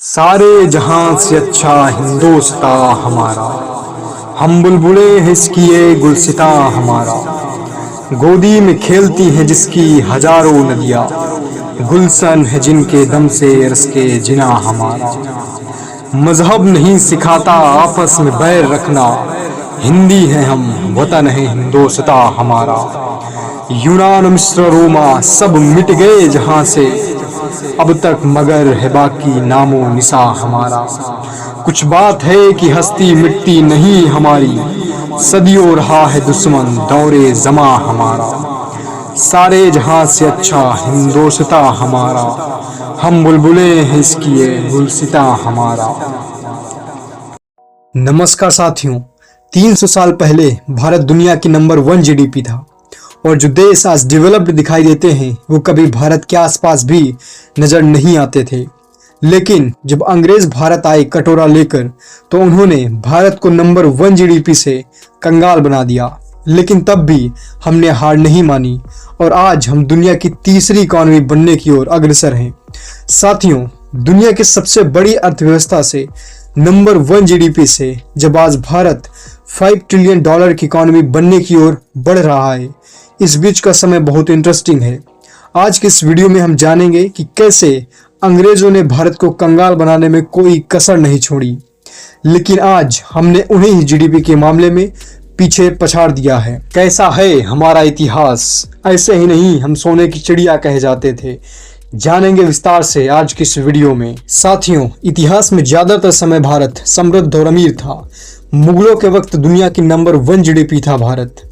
सारे जहां से अच्छा हिंदोस्ता हमारा, हम बुलबुले हैं इसकी ये गुलसिता हमारा। गोदी में खेलती हैं जिसकी हजारों नदियाँ, गुलशन है जिनके दम से रस के जिना हमारा। मजहब नहीं सिखाता आपस में बैर रखना, हिंदी है हम वतन है हिंदोस्ता हमारा। यूनान मिस्र रोमा सब मिट गए जहां से, अब तक मगर है बाकी नामो निशा हमारा। कुछ बात है कि हस्ती मिटती नहीं हमारी, सदियों रहा है दुश्मन दौरे जमा हमारा। सारे जहां से अच्छा हिंदोस्ता हमारा, हम बुलबुले हैं इसकी ये गुलसिता हमारा। नमस्कार साथियों, 300 साल पहले भारत दुनिया की नंबर 1 जीडीपी था और जो देश आज डेवलप्ड दिखाई देते हैं वो कभी भारत के आसपास भी नजर नहीं आते थे। लेकिन जब अंग्रेज भारत आए कटोरा लेकर तो उन्होंने भारत को नंबर 1 जीडीपी से कंगाल बना दिया। लेकिन तब भी हमने हार नहीं मानी और आज हम दुनिया की तीसरी इकॉनमी बनने की ओर अग्रसर हैं। साथियों, दुनिया की सबसे बड़ी अर्थव्यवस्था से नंबर 1 जीडीपी से जब आज भारत $5 ट्रिलियन की इकॉनमी बनने की ओर बढ़ रहा है, इस बीच का समय बहुत इंटरेस्टिंग है। आज के इस वीडियो में हम जानेंगे कि कैसे अंग्रेजों ने भारत को कंगाल बनाने में कोई कसर नहीं छोड़ी, लेकिन आज हमने उन्हें ही जीडीपी के मामले में पीछे पछाड़ दिया है। कैसा है हमारा इतिहास, ऐसे ही नहीं हम सोने की चिड़िया कहे जाते थे, जानेंगे विस्तार से आज की इस वीडियो में। साथियों, इतिहास में ज्यादातर समय भारत समृद्ध और अमीर था। मुगलों के वक्त दुनिया की नंबर 1 जीडीपी था भारत।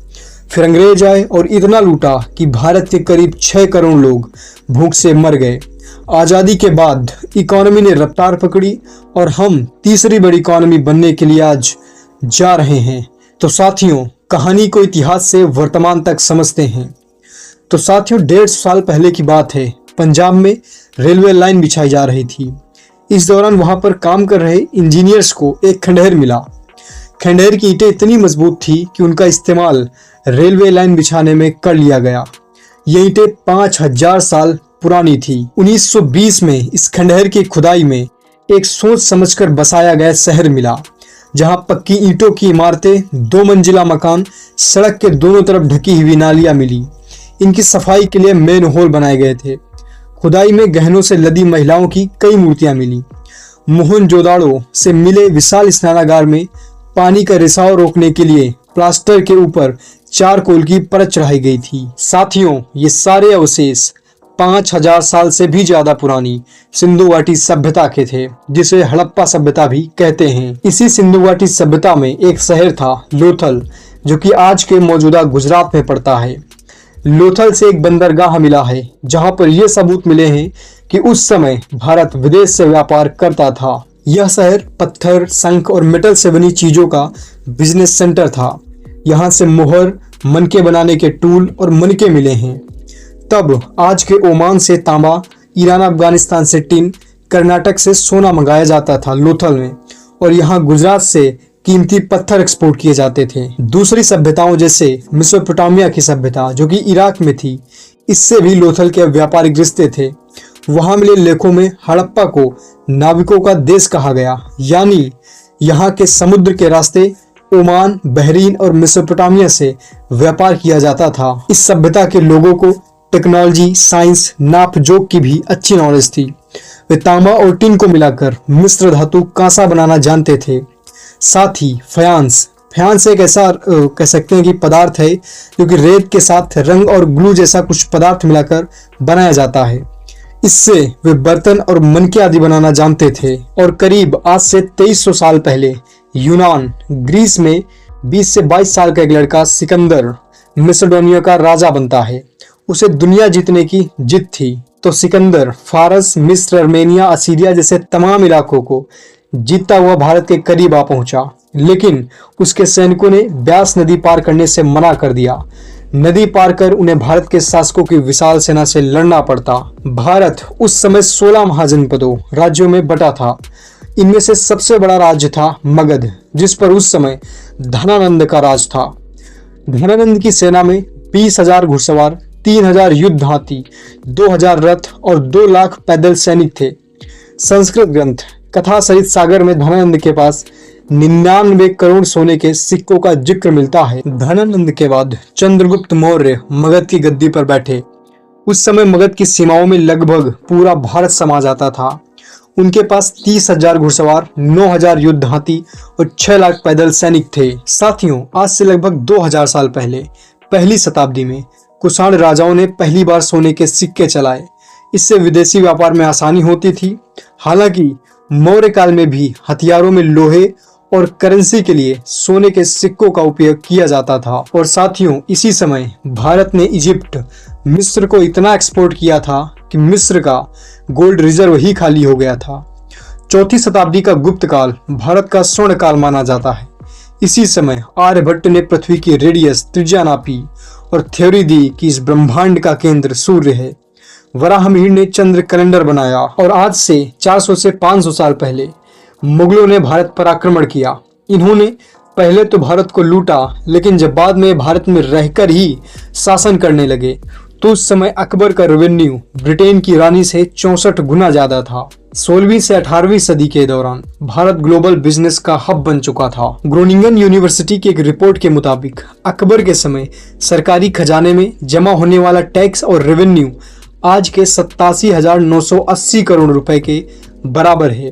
फिर अंग्रेज आए और इतना लूटा कि भारत के करीब 6 करोड़ लोग भूख से मर गए। आज़ादी के बाद इकोनॉमी ने रफ्तार पकड़ी और हम तीसरी बड़ी इकोनॉमी बनने के लिए आज जा रहे हैं। तो साथियों, कहानी को इतिहास से वर्तमान तक समझते हैं। तो साथियों, 150 साल पहले की बात है। पंजाब में रेलवे लाइन बिछाई जा रही थी। इस दौरान वहां पर काम कर रहे इंजीनियर्स को एक खंडहर मिला। खंडहर की ईंटें इतनी मजबूत थी कि उनका इस्तेमाल रेलवे लाइन बिछाने में कर लिया गया। ये ईंटें 5000 साल पुरानी थी। 1920 में इस खंडहर की खुदाई में एक सोच समझकर बसाया गया शहर मिला, जहां पक्की ईंटों की इमारतें, 2 मंजिला मकान, सड़क के दोनों तरफ ढकी हुई नालियां मिली। इनकी सफाई के लिए मेन होल बनाए गए थे। खुदाई में गहनों से लदी महिलाओं की कई मूर्तियां मिली। मोहनजोदाड़ो से मिले विशाल स्नानागार में पानी का रिसाव रोकने के लिए प्लास्टर के ऊपर चारकोल की परत चढ़ाई गई थी। साथियों, ये सारे अवशेष 5000 साल से भी ज्यादा पुरानी सिंधु घाटी सभ्यता के थे, जिसे हड़प्पा सभ्यता भी कहते हैं। इसी सिंधु घाटी सभ्यता में एक शहर था लोथल, जो कि आज के मौजूदा गुजरात में पड़ता है। लोथल से एक बंदरगाह मिला है, जहां पर यह सबूत मिले हैं कि उस समय भारत विदेश से व्यापार करता था। यह शहर पत्थर, शंख और मेटल से बनी चीजों का बिजनेस सेंटर था। यहाँ से मोहर, मनके बनाने के टूल और मनके मिले हैं। तब आज के ओमान से तांबा, ईरान अफगानिस्तान से टिन, कर्नाटक से सोना मंगाया जाता था लोथल में, और यहाँ गुजरात से कीमती पत्थर एक्सपोर्ट किए जाते थे। दूसरी सभ्यताओं जैसे मेसोपोटामिया की सभ्यता, जो कि इराक में थी, इससे भी लोथल के व्यापारिक रिश्ते थे। वहां मिले लेखों में हड़प्पा को नाविकों का देश कहा गया, यानी यहाँ के समुद्र के रास्ते ओमान, बहरीन और मेसोपोटामिया से व्यापार किया जाता था। इस सभ्यता के लोगों को टेक्नोलॉजी, साइंस, नाप जोक की भी अच्छी नॉलेज थी। वे तांबा और टिन को मिलाकर मिश्र धातु कांसा बनाना जानते थे। साथ ही फयांस एक ऐसा कह सकते हैं कि पदार्थ है जो कि रेत के साथ रंग और ग्लू जैसा कुछ पदार्थ मिलाकर बनाया जाता है। इससे वे बर्तन और मनके आदि बनाना जानते थे। और करीब आज से 2300 साल पहले यूनान, ग्रीस में 20 से 22 साल का एक लड़का सिकंदर मैसेडोनिया का राजा बनता है। उसे दुनिया जीतने की जिद थी, तो सिकंदर फारस, मिस्र, अर्मेनिया, असीरिया जैसे तमाम इलाकों को जीतता हुआ भारत के करीब आ पहुंचा। लेकिन उसके सैनिकों ने ब्यास नदी पार करने से मना कर दिया। नदी पार कर उन्हें भारत के शासकों की विशाल सेना से लड़ना पड़ता। भारत उस समय 16 महाजनपदों राज्यों में बटा था। इनमें से सबसे बड़ा राज्य था मगध, जिस पर उस समय धनानंद का राज था। धनानंद की सेना में 20,000 घुड़सवार, 3000 युद्ध हाथी, 2000 रथ और 2 लाख पैदल सैनिक थे। संस्कृत ग्रंथ कथा सहित सागर में धनानंद के पास 99 करोड़ सोने के सिक्कों का जिक्र मिलता है। धनानंद के बाद चंद्रगुप्त मौर्य मगध की गद्दी पर बैठे। उस समय मगध की सीमाओं में लगभग पूरा भारत समा जाता था। उनके पास 30,000 घुड़सवार, 9,000 युद्ध हाथी और 6 लाख पैदल सैनिक थे। साथियों, आज से लगभग 2000 साल पहले पहली शताब्दी में कुषाण राजाओं ने पहली बार सोने के सिक्के चलाए। इससे विदेशी व्यापार में आसानी होती थी। हालांकि मौर्य काल में भी हथियारों में लोहे और करेंसी के लिए सोने के सिक्कों का उपयोग किया जाता था। और साथियों, इसी समय भारत ने इजिप्ट, मिस्र को इतना एक्सपोर्ट किया था कि मिस्र का गोल्ड रिजर्व ही खाली हो गया था। चौथी शताब्दी का गुप्त काल भारत का स्वर्ण काल माना जाता है। इसी समय आर्यभट्ट ने पृथ्वी की रेडियस, त्रिज्या नापी और थ्योरी दी कि इस ब्रह्मांड का केंद्र सूर्य है। वराहमिहिर ने चंद्र कैलेंडर बनाया और आज से 400 से 500 साल पहले मुगलों ने भारत पर आक्रमण किया। इन्होंने पहले तो भारत को लूटा, लेकिन जब बाद में भारत में रहकर ही शासन करने लगे तो उस समय अकबर का रेवेन्यू ब्रिटेन की रानी से 64 गुना ज्यादा था। 16वीं से 18वीं सदी के दौरान भारत ग्लोबल बिजनेस का हब बन चुका था। ग्रोनिंगन यूनिवर्सिटी की एक रिपोर्ट के मुताबिक अकबर के समय सरकारी खजाने में जमा होने वाला टैक्स और रेवेन्यू आज के 87,980 करोड़ रुपए के बराबर है।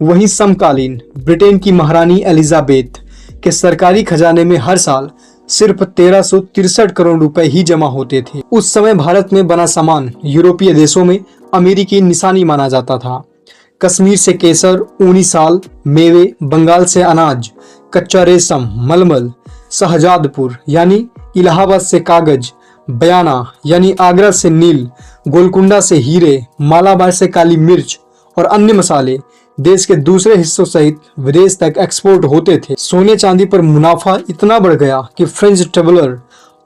वहीं समकालीन ब्रिटेन की महारानी एलिजाबेथ के सरकारी खजाने में हर साल सिर्फ 1363 करोड़ रुपए ही जमा होते थे। उस समय भारत में बना सामान यूरोपीय देशों में अमेरिकी निशानी माना जाता था। कश्मीर से केसर, ऊनी साल, मेवे, बंगाल से अनाज, कच्चा रेशम, मलमल, शाहजादपुर यानी इलाहाबाद से कागज, बयाना यानी आगरा से नील, गोलकुंडा से हीरे, मालाबार से काली मिर्च और अन्य मसाले देश के दूसरे हिस्सों सहित विदेश तक एक्सपोर्ट होते थे। सोने चांदी पर मुनाफा इतना बढ़ गया कि फ्रेंच ट्रेवलर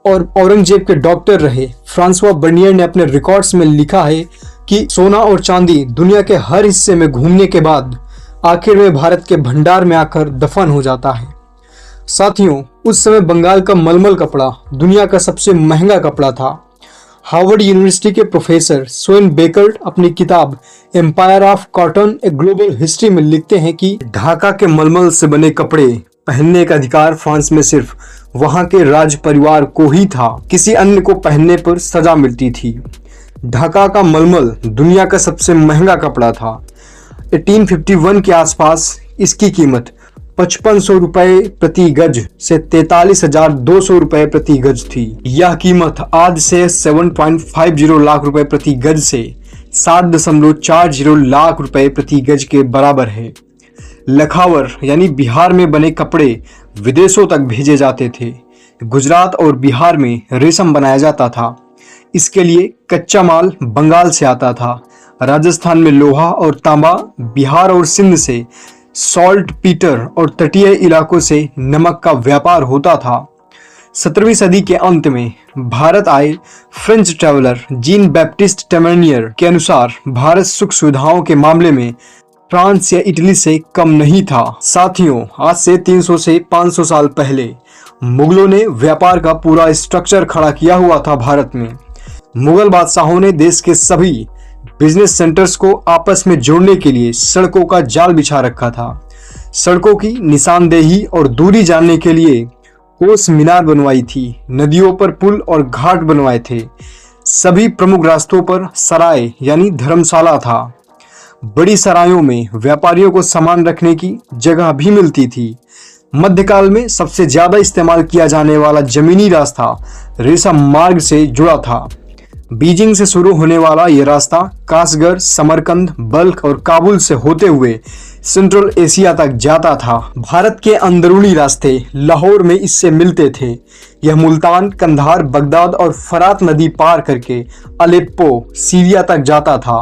और औरंगजेब के डॉक्टर रहे फ्रांसवा बर्नियर ने अपने रिकॉर्ड्स में लिखा है कि सोना और चांदी दुनिया के हर हिस्से में घूमने के बाद आखिर में भारत के भंडार में आकर दफन हो जाता है। साथियों, उस समय बंगाल का मलमल कपड़ा दुनिया का सबसे महंगा कपड़ा था। हार्वर्ड यूनिवर्सिटी के प्रोफेसर स्वेन बेकर्ट अपनी किताब Empire of Cotton a Global History में लिखते हैं कि ढाका के मलमल से बने कपड़े पहनने का अधिकार फ्रांस में सिर्फ वहां के राज परिवार को ही था। किसी अन्य को पहनने पर सजा मिलती थी। ढाका का मलमल दुनिया का सबसे महंगा कपड़ा था। 1851 के आसपास इसकी कीमत 5500 रुपए प्रति गज से 43,200 रुपए प्रति गज थी। यह कीमत आज से 7.50 लाख रुपए प्रति गज से 7.40 लाख रुपए प्रति गज के बराबर है। लखावर यानी बिहार में बने कपड़े विदेशों तक भेजे जाते थे। गुजरात और बिहार में रेशम बनाया जाता था। इसके लिए कच्चा माल बंगाल से आता था। राजस्थान में लोहा और तांबा, बिहार और सिंध से सॉल्ट पीटर और तटीय इलाकों से नमक का व्यापार होता था। 17वीं सदी के अंत में भारत आए फ्रेंच ट्रैवलर जीन बैप्टिस्ट टेमेनियर के अनुसार भारत सुख सुविधाओं के मामले में फ्रांस या इटली से कम नहीं था। साथियों, आज से 300 से 500 साल पहले मुगलों ने व्यापार का पूरा स्ट्रक्चर खड़ा किया हुआ था भारत में। मुगल बादशाहों ने देश के सभी बिजनेस सेंटर्स को आपस में जोड़ने के लिए सड़कों का जाल बिछा रखा था। सड़कों की निशानदेही और दूरी जानने के लिए कोस मीनार बनवाई थी। नदियों पर पुल और घाट बनवाए थे। सभी प्रमुख रास्तों पर सराय यानी धर्मशाला था। बड़ी सरायों में व्यापारियों को सामान रखने की जगह भी मिलती थी। मध्यकाल में सबसे ज्यादा इस्तेमाल किया जाने वाला जमीनी रास्ता रेशम मार्ग से जुड़ा था। बीजिंग से शुरू होने वाला यह रास्ता कासगढ़, समरकंद, बल्ख और काबुल से होते हुए सेंट्रल एशिया तक जाता था। भारत के अंदरूनी रास्ते लाहौर में इससे मिलते थे। यह मुल्तान, कंधार, बगदाद और फरात नदी पार करके अलेप्पो, सीरिया तक जाता था।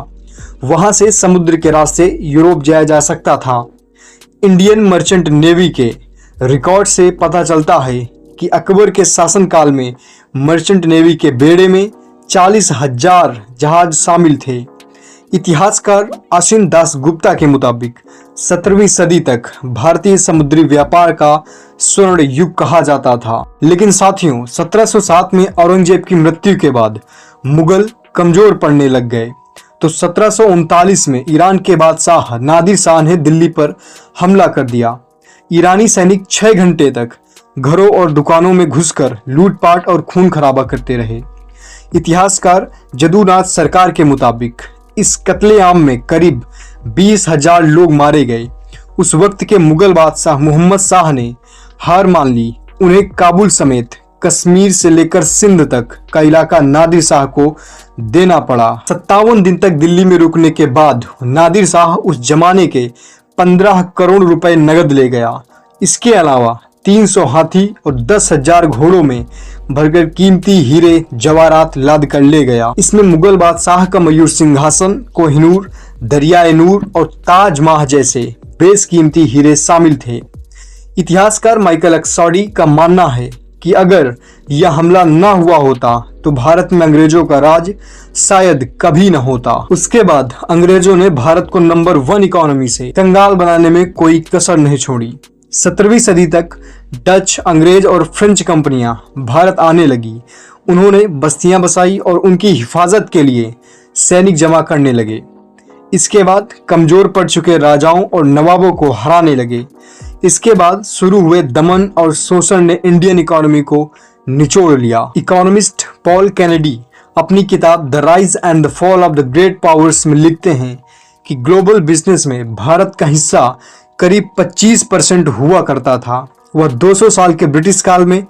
वहां से समुद्र के रास्ते यूरोप जाया जा सकता था। इंडियन मर्चेंट नेवी के रिकॉर्ड से पता चलता है कि अकबर के शासनकाल में मर्चेंट नेवी के बेड़े में 40,000 जहाज शामिल थे। इतिहासकार आशीन दास गुप्ता के मुताबिक 17वीं सदी तक भारतीय समुद्री व्यापार का स्वर्ण युग कहा जाता था। लेकिन साथियों, 1707 में औरंगजेब की मृत्यु के बाद मुगल कमजोर पड़ने लग गए। तो 1739 में ईरान के बादशाह नादिर शाह ने दिल्ली पर हमला कर दिया। ईरानी सैनिक 6 घंटे तक घरों और दुकानों में घुसकर लूटपाट और खून खराबा करते रहे। इतिहासकार जदुनाथ सरकार के मुताबिक इस कत्लेआम में करीब 20,000 लोग मारे गए। उस वक्त के मुगल बादशाह मोहम्मद शाह ने हार मान ली। उन्हें काबुल समेत कश्मीर से लेकर सिंध तक का इलाका नादिर शाह को देना पड़ा। 57 दिन तक दिल्ली में रुकने के बाद नादिर शाह उस जमाने के 15 करोड़ रुपए नगद ले गया। इसके अलावा 300 हाथी और 10,000 घोड़ों में भरकर कीमती हीरे जवाहरात लाद कर ले गया। इसमें मुगल बादशाह का मयूर सिंहासन, कोहिनूर, दरियाए नूर और ताजमहल जैसे बेशकीमती हीरे शामिल थे। इतिहासकार माइकल एक्सॉडी का मानना है कि अगर यह हमला न हुआ होता तो भारत में अंग्रेजों का राज शायद कभी न होता। उसके बाद अंग्रेजों ने भारत को नंबर 1 इकोनॉमी से कंगाल बनाने में कोई कसर नहीं छोड़ी। 17वीं सदी तक डच, अंग्रेज और फ्रेंच कंपनियां भारत आने लगी। उन्होंने बस्तियां बसाई और उनकी हिफाजत के लिए सैनिक जमा करने लगे। इसके बाद कमजोर पड़ चुके राजाओं और नवाबों को हराने लगे। इसके बाद शुरू हुए दमन और शोषण ने इंडियन इकोनॉमी को निचोड़ लिया। इकोनॉमिस्ट पॉल कैनेडी अपनी किताब the rise and the fall of the great powers में लिखते हैं कि ग्लोबल बिजनेस में भारत का हिस्सा करीब 25% हुआ करता था। वह 200 साल के ब्रिटिश काल में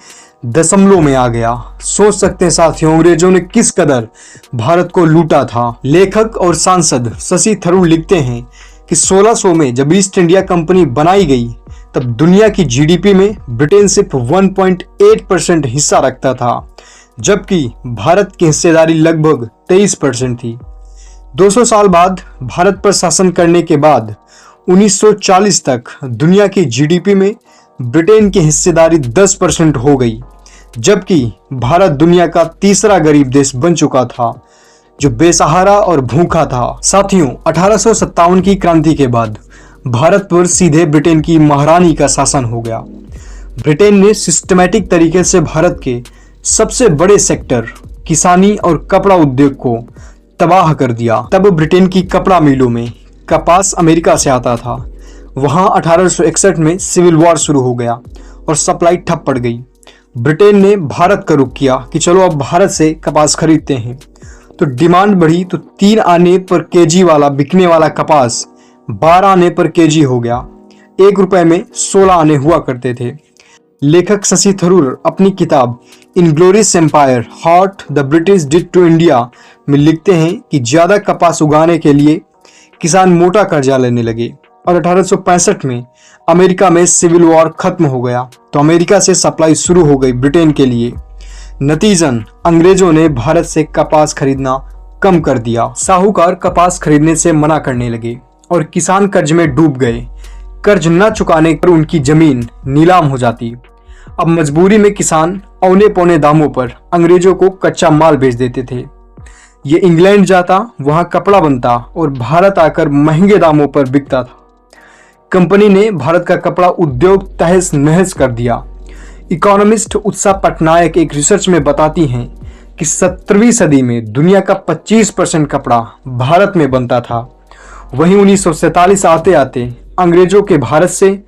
दशमलव में आ गया। सोच सकते हैं साथियों, अंग्रेजों ने किस कदर भारत को लूटा था। लेखक और सांसद शशि थरूर लिखते हैं कि 1600 में जब ईस्ट इंडिया कंपनी बनाई गई तब दुनिया की जीडीपी में ब्रिटेन सिर्फ 1.8% हिस्सा रखता था, जबकि भारत की हिस्सेदारी लगभग 23% थी। 200 साल बाद भारत पर शासन करने के बाद 1940 तक दुनिया की जीडीपी में ब्रिटेन की हिस्सेदारी 10% हो गई, जबकि भारत दुनिया का तीसरा गरीब देश बन चुका था जो बेसहारा और भूखा था। साथियों, 1857 की क्रांति के बाद भारत पर सीधे ब्रिटेन की महारानी का शासन हो गया। ब्रिटेन ने सिस्टमैटिक तरीके से भारत के सबसे बड़े सेक्टर किसानी और कपड़ा उद्योग को तबाह कर दिया। तब ब्रिटेन की कपड़ा मिलों में कपास अमेरिका से आता था। वहां 1861 में सिविल वॉर शुरू हो गया और सप्लाई ठप पड़ गई। ब्रिटेन ने भारत का रुख किया कि चलो अब भारत से कपास खरीदते हैं। तो डिमांड बढ़ी तो 3 आने पर केजी वाला बिकने वाला कपास 12 आने पर केजी हो गया। 1 रुपए में 16 आने हुआ करते थे। लेखक शशि थरूर अपनी किताब Inglorious Empire what the British did to India में लिखते हैं कि ज्यादा कपास उगाने के लिए किसान मोटा कर्जा लेने लगे और 1865 में अमेरिका में सिविल वॉर खत्म हो गया तो अमेरिका से सप्लाई शुरू हो गई ब्रिटेन के लिए। नतीजन अंग्रेजों ने भारत से कपास खरीदना कम कर दिया। साहूकार कपास खरीदने से मना करने लगे और किसान कर्ज में डूब गए। कर्ज न चुकाने पर उनकी जमीन नीलाम हो जाती। अब मजबूरी में किसान औने पौने दामों पर अंग्रेजों को कच्चा माल बेच देते थे। ये इंग्लैंड जाता, वहां कपड़ा बनता और भारत आकर महंगे दामों पर बिकता था। कंपनी ने भारत का कपड़ा उद्योग तहस नहस कर दिया। इकोनॉमिस्ट उत्साह पटनायक एक रिसर्च में बताती हैं कि 17वीं सदी में दुनिया का 25% कपड़ा भारत में बनता था। वहीं 1947 आते आते अंग्रेजों के भारत से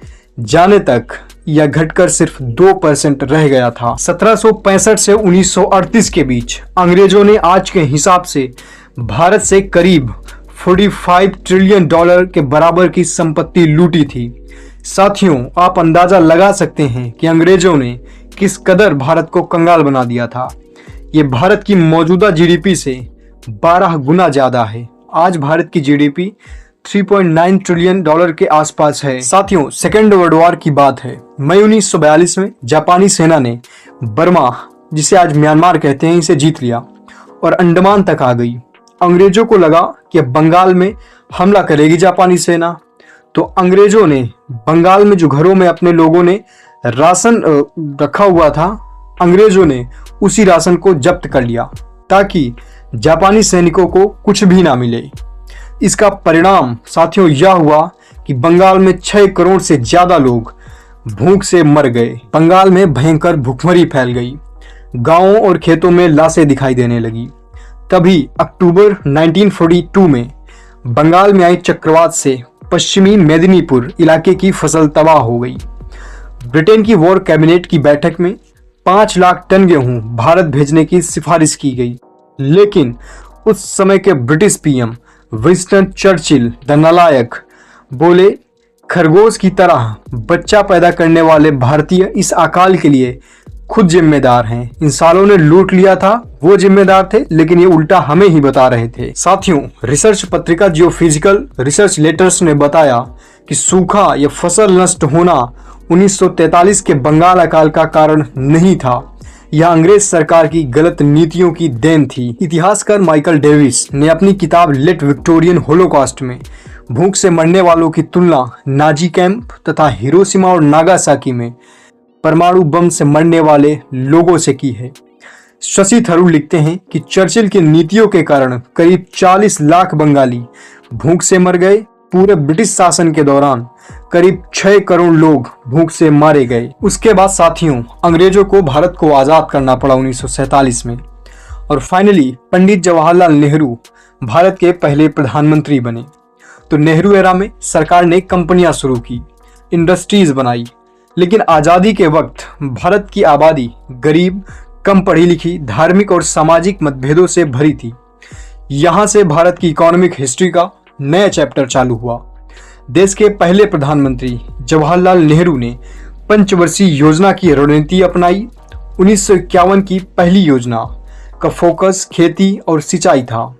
जाने तक यह घटकर सिर्फ 2% रह गया था। 1765 से 1938 के बीच अंग्रेजों ने आज के हिसाब से भारत से करीब $45 ट्रिलियन के बराबर की संपत्ति लूटी थी। साथियों, आप अंदाजा लगा सकते हैं कि अंग्रेजों ने किस कदर भारत को कंगाल बना दिया था। ये भारत की मौजूदा जीडीपी से 12 गुना ज्यादा है। आज भारत की जीडीपी $3.9 ट्रिलियन के आसपास है। साथियों, सेकेंड वर्ल्ड वॉर की बात है। मई 1942 में जापानी सेना ने बर्मा, जिसे आज म्यांमार कहते हैं, इसे जीत लिया और अंडमान तक आ गई। अंग्रेजों को लगा कि अब बंगाल में हमला करेगी जापानी सेना, तो अंग्रेजों ने बंगाल में जो घरों में अपने लोगों ने राशन रखा हुआ था, अंग्रेजों ने उसी राशन को जब्त कर लिया ताकि जापानी सैनिकों को कुछ भी ना मिले। इसका परिणाम साथियों यह हुआ कि बंगाल में 6 करोड़ से ज्यादा लोग भूख से मर गए। बंगाल में भयंकर भूखमरी फैल गई। गांवों और खेतों में लाशें दिखाई देने लगी। तभी अक्टूबर 1942 में बंगाल में आई चक्रवात से पश्चिमी मेदिनीपुर इलाके की फसल तबाह हो गई। ब्रिटेन की वॉर कैबिनेट की बैठक में 5 लाख टन गेहूं भारत भेजने की सिफारिश की गई, लेकिन उस समय के British PM Winston Churchill the नालायक बोले, खरगोश की तरह बच्चा पैदा करने वाले भारतीय इस अकाल के लिए खुद जिम्मेदार हैं। इन सालों ने लूट लिया था, वो जिम्मेदार थे, लेकिन ये उल्टा हमें ही बता रहे थे। साथियों, रिसर्च पत्रिका जियोफिजिकल रिसर्च लेटर्स ने बताया कि सूखा या फसल नष्ट होना 1943 के बंगाल अकाल का कारण नहीं था, यह अंग्रेज सरकार की गलत नीतियों की देन थी। इतिहासकार माइकल डेविस ने अपनी किताब लेट विक्टोरियन होलोकॉस्ट में भूख से मरने वालों की तुलना नाजी कैंप तथा हिरोशिमा और नागासाकी में परमाणु बम से मरने वाले लोगों से की है। शशि थरूर लिखते हैं कि चर्चिल की नीतियों के कारण करीब 40 लाख बंगाली भूख से मर गए। पूरे ब्रिटिश शासन के दौरान करीब 6 करोड़ लोग भूख से मारे गए। उसके बाद साथियों, अंग्रेजों को भारत को आजाद करना पड़ा 1947 में, और फाइनली पंडित जवाहरलाल नेहरू भारत के पहले प्रधानमंत्री बने। तो नेहरू एरा में सरकार ने कंपनियां शुरू की, इंडस्ट्रीज बनाई, लेकिन आज़ादी के वक्त भारत की आबादी गरीब, कम पढ़ी लिखी, धार्मिक और सामाजिक मतभेदों से भरी थी। यहाँ से भारत की इकोनॉमिक हिस्ट्री का नया चैप्टर चालू हुआ। देश के पहले प्रधानमंत्री जवाहरलाल नेहरू ने पंचवर्षीय योजना की रणनीति अपनाई। 1951 की पहली योजना का फोकस खेती और सिंचाई था,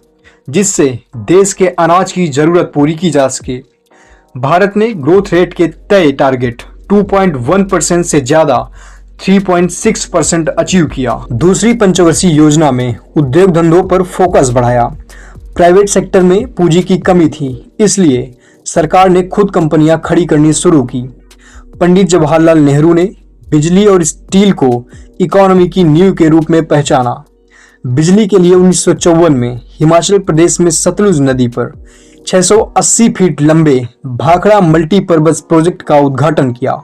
जिससे देश के अनाज की जरूरत पूरी की जा सके। भारत ने ग्रोथ रेट के तय टारगेट 2.1% से ज्यादा 3.6% अचीव किया। दूसरी पंचवर्षीय योजना में उद्योग धंधों पर फोकस बढ़ाया। प्राइवेट सेक्टर में पूंजी की कमी थी, इसलिए सरकार ने खुद कंपनियां खड़ी करनी शुरू की। पंडित जवाहरलाल नेहरू ने बिजली और स्टील को इकोनॉमी की नींव के रूप में पहचाना। बिजली के लिए 1954 में हिमाचल प्रदेश में सतलुज नदी पर 680 फीट लंबे भाखड़ा मल्टीपर्पज प्रोजेक्ट का उद्घाटन किया।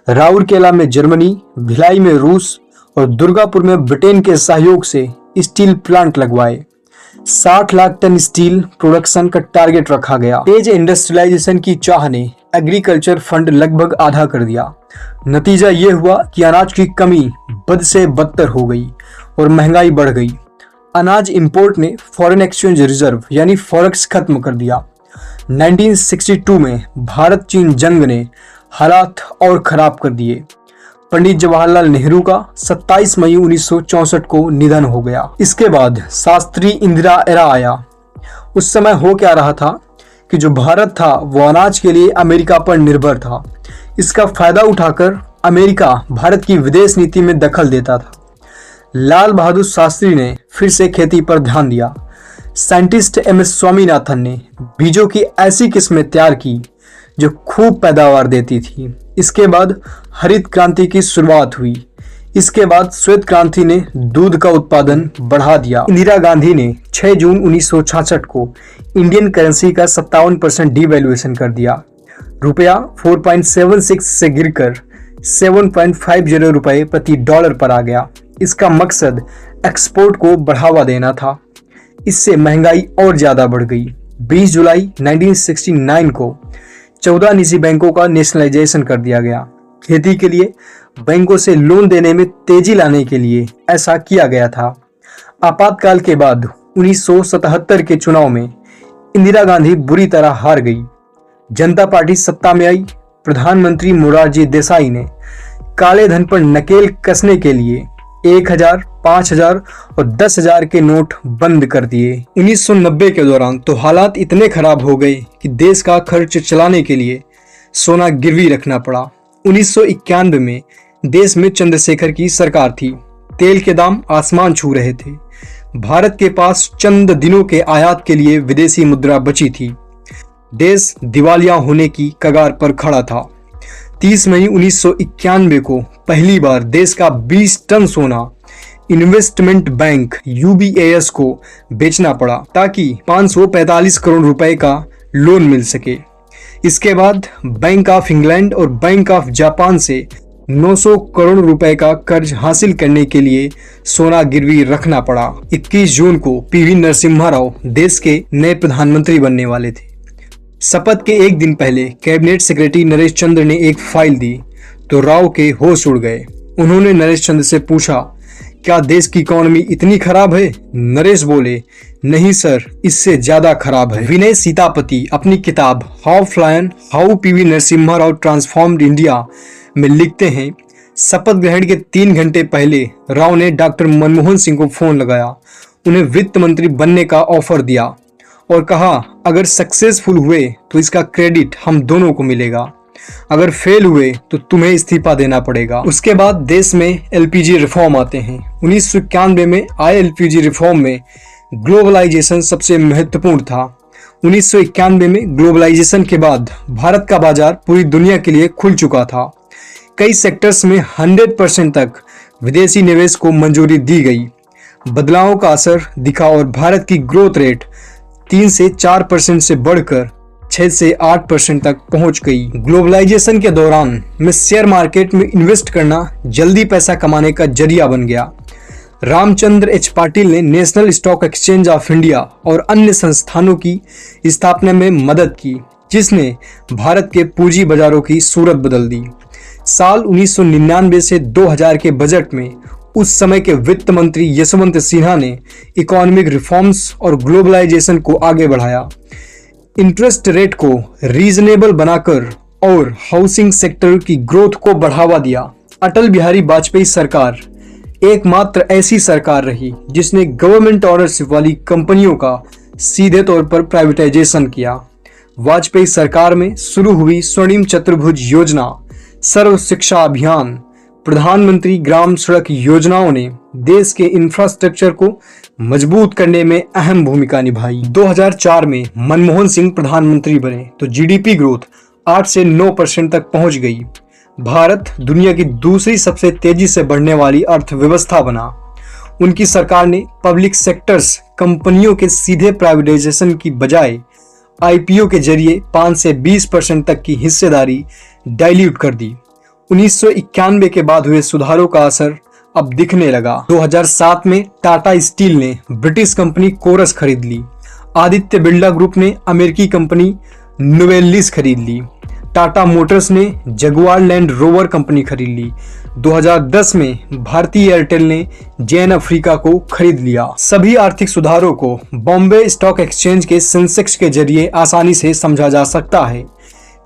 राउरकेला में जर्मनी, भिलाई में रूस और दुर्गापुर में ब्रिटेन के सहयोग से स्टील प्लांट लगवाए। 60 लाख टन स्टील प्रोडक्शन का टारगेट रखा गया। तेज इंडस्ट्रियलाइजेशन की चाह ने एग्रीकल्चर फंड लगभग आधा कर दिया। नतीजा ये हुआ कि अनाज की कमी बद से बदतर हो गई और महंगाई बढ़ गई। अनाज इंपोर्ट ने फॉरेन एक्सचेंज रिजर्व यानी फॉरेक्स खत्म कर दिया। 1962 में भारत चीन जंग ने हालात और खराब कर दिए। पंडित जवाहरलाल नेहरू का 27 मई 1964 को निधन हो गया। इसके बाद शास्त्री इंदिरा एरा आया। उस समय हो क्या रहा था कि जो भारत था वो अनाज के लिए अमेरिका पर निर्भर था। इसका फायदा उठाकर अमेरिका भारत की विदेश नीति में दखल देता था। लाल बहादुर शास्त्री ने फिर से खेती पर ध्यान दिया। साइंटिस्ट एमएस स्वामीनाथन ने बीजों की ऐसी किस्में तैयार की जो खूब पैदावार देती थी। इसके बाद हरित क्रांति की शुरुआत हुई। इसके बाद श्वेत क्रांति ने दूध का उत्पादन बढ़ा दिया। इंदिरा गांधी ने 6 जून 1966 को इंडियन करेंसी का 57% डिवैल्यूएशन कर दिया। रुपया 4.76 से गिरकर 7.50 रुपए प्रति डॉलर पर आ गया। इसका मकसद एक्सपोर्ट को बढ़ावा देना था। इससे महंगाई और ज्यादा बढ़ गई। 20 जुलाई 1969 को 14 निजी बैंकों का नेशनलाइजेशन कर दिया गया। खेती के लिए बैंकों से लोन देने में तेजी लाने के लिए ऐसा किया गया था। आपातकाल के बाद 1977 के चुनाव में इंदिरा गांधी बुरी तरह हार गई। जनता पार्टी सत्ता में आई। प्रधानमंत्री मोरारजी देसाई ने काले धन पर नकेल कसने के लिए 1000, 5000 और 10,000 के नोट बंद कर दिए। 1990 के दौरान तो हालात इतने खराब हो गए कि देश का खर्च चलाने के लिए सोना गिरवी रखना पड़ा। 1991 में देश में चंद्रशेखर की सरकार थी। तेल के दाम आसमान छू रहे थे। भारत के पास चंद दिनों के आयात के लिए विदेशी मुद्रा बची थी। देश दिवालिया होने की कगार पर खड़ा था। 30 मई 1991 को पहली बार देश का 20 टन सोना इन्वेस्टमेंट बैंक UBAS को बेचना पड़ा ताकि 545 करोड़ रुपए का लोन मिल सके। इसके बाद बैंक ऑफ इंग्लैंड और बैंक ऑफ जापान से 900 करोड़ रुपए का कर्ज हासिल करने के लिए सोना गिरवी रखना पड़ा। 21 जून को पीवी नरसिम्हा राव देश के नए प्रधानमंत्री बनने वाले थे। शपथ के एक दिन पहले कैबिनेट सेक्रेटरी नरेश चंद्र ने एक फाइल दी तो राव के होश उड़ गए। उन्होंने नरेश चंद्र से पूछा, क्या देश की इकोनॉमी इतनी खराब है? नरेश बोले, नहीं सर, इससे ज्यादा खराब है। विनय सीतापति अपनी किताब half lion how PV Narasimha Rao transformed India में लिखते हैं, शपथ ग्रहण के 3 घंटे पहले राव ने डॉक्टर मनमोहन सिंह को फोन लगाया, उन्हें वित्त मंत्री बनने का ऑफर दिया और कहा, अगर सक्सेसफुल हुए तो इसका क्रेडिट हम दोनों को मिलेगा, अगर फेल हुए तो तुम्हें इस्तीफा देना पड़ेगा। उसके बाद देश में एलपीजी रिफॉर्म आते हैं। 1991 में आए एलपीजी रिफॉर्म में ग्लोबलाइजेशन सबसे महत्वपूर्ण था। 1991 में ग्लोबलाइजेशन के बाद भारत का बाजार पूरी दुनिया के लिए खुल चुका था। कई सेक्टर्स में 100% तक विदेशी निवेश को मंजूरी दी गई। बदलावों का असर दिखा और भारत की ग्रोथ रेट 3 से 4% से बढ़कर 6 से 8% तक पहुंच गई। ग्लोबलाइजेशन के दौरान में शेयर मार्केट में इन्वेस्ट करना जल्दी पैसा कमाने का जरिया बन गया। रामचंद्र एच पाटिल ने national stock exchange of India और अन्य संस्थानों की स्थापना में मदद की, जिसने भारत के पूंजी बाजारों की सूरत बदल दी। साल 1999 से 2000 के बजट में उस समय के वित्त मंत्री यशवंत सिन्हा ने इकोनॉमिक रिफॉर्म्स और ग्लोबलाइजेशन को आगे बढ़ाया, इंटरेस्ट रेट को रीजनेबल बनाकर और हाउसिंग सेक्टर की ग्रोथ को बढ़ावा दिया। अटल बिहारी वाजपेयी सरकार एकमात्र ऐसी सरकार रही जिसने गवर्नमेंट ओनरशिप वाली कंपनियों का सीधे तौर पर प्राइवेटाइजेशन किया। वाजपेयी सरकार में शुरू हुई स्वर्णिम चतुर्भुज योजना, सर्व शिक्षा अभियान, प्रधानमंत्री ग्राम सड़क योजनाओं ने देश के इंफ्रास्ट्रक्चर को मजबूत करने में अहम भूमिका निभाई। 2004 में मनमोहन सिंह प्रधानमंत्री बने तो जीडीपी ग्रोथ 8 से 9% तक पहुंच गई। भारत दुनिया की दूसरी सबसे तेजी से बढ़ने वाली अर्थव्यवस्था बना। उनकी सरकार ने पब्लिक सेक्टर्स कंपनियों के सीधे प्राइवेटाइजेशन की बजाय आईपीओ के जरिए 5 से 20% तक की हिस्सेदारी डाइल्यूट कर दी। 1991 के बाद हुए सुधारों का असर अब दिखने लगा। 2007 में टाटा स्टील ने ब्रिटिश कंपनी कोरस खरीद ली। आदित्य बिरला ग्रुप ने अमेरिकी कंपनी नोवेलिस खरीद ली। टाटा मोटर्स ने जगुआर लैंड रोवर कंपनी खरीद ली। 2010 में भारतीय एयरटेल ने जैन अफ्रीका को खरीद लिया। सभी आर्थिक सुधारों को बॉम्बे स्टॉक एक्सचेंज के सेंसेक्स के जरिए आसानी से समझा जा सकता है।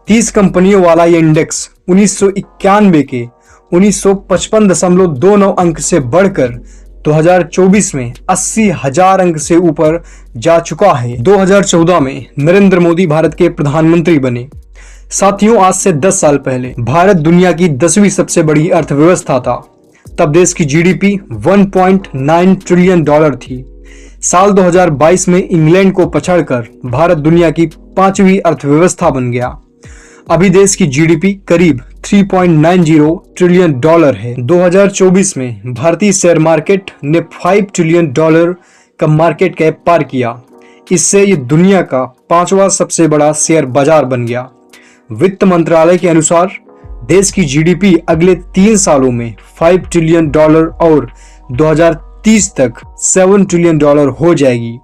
30 कंपनियों वाला ये इंडेक्स 1991 के 1955.29 अंक से बढ़कर 2024 में 80,000 अंक से ऊपर जा चुका है। 2014 में नरेंद्र मोदी भारत के प्रधानमंत्री बने। साथियों, आज से 10 साल पहले भारत दुनिया की 10वीं सबसे बड़ी अर्थव्यवस्था था। तब देश की जीडीपी 1.9 ट्रिलियन डॉलर थी। साल 2022 में इंग्लैंड को पछाड़कर भारत दुनिया की 5वीं अर्थव्यवस्था बन गया। अभी देश की जीडीपी करीब 3.90 ट्रिलियन डॉलर है। 2024 में भारतीय शेयर मार्केट ने 5 ट्रिलियन डॉलर का मार्केट कैप पार किया। इससे ये दुनिया का 5वां सबसे बड़ा शेयर बाजार बन गया। वित्त मंत्रालय के अनुसार देश की जीडीपी अगले 3 सालों में 5 ट्रिलियन डॉलर और 2030 तक 7 ट्रिलियन डॉलर हो जाएगी।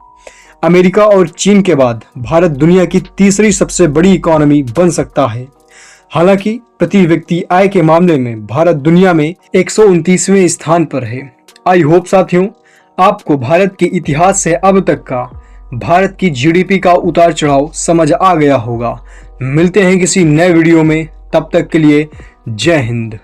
अमेरिका और चीन के बाद भारत दुनिया की तीसरी सबसे बड़ी इकोनॉमी बन सकता है। हालांकि प्रति व्यक्ति आय के मामले में भारत दुनिया में 129वें स्थान पर है। आई होप साथियों, आपको भारत के इतिहास से अब तक का भारत की जीडीपी का उतार चढ़ाव समझ आ गया होगा। मिलते हैं किसी नए वीडियो में, तब तक के लिए जय हिंद।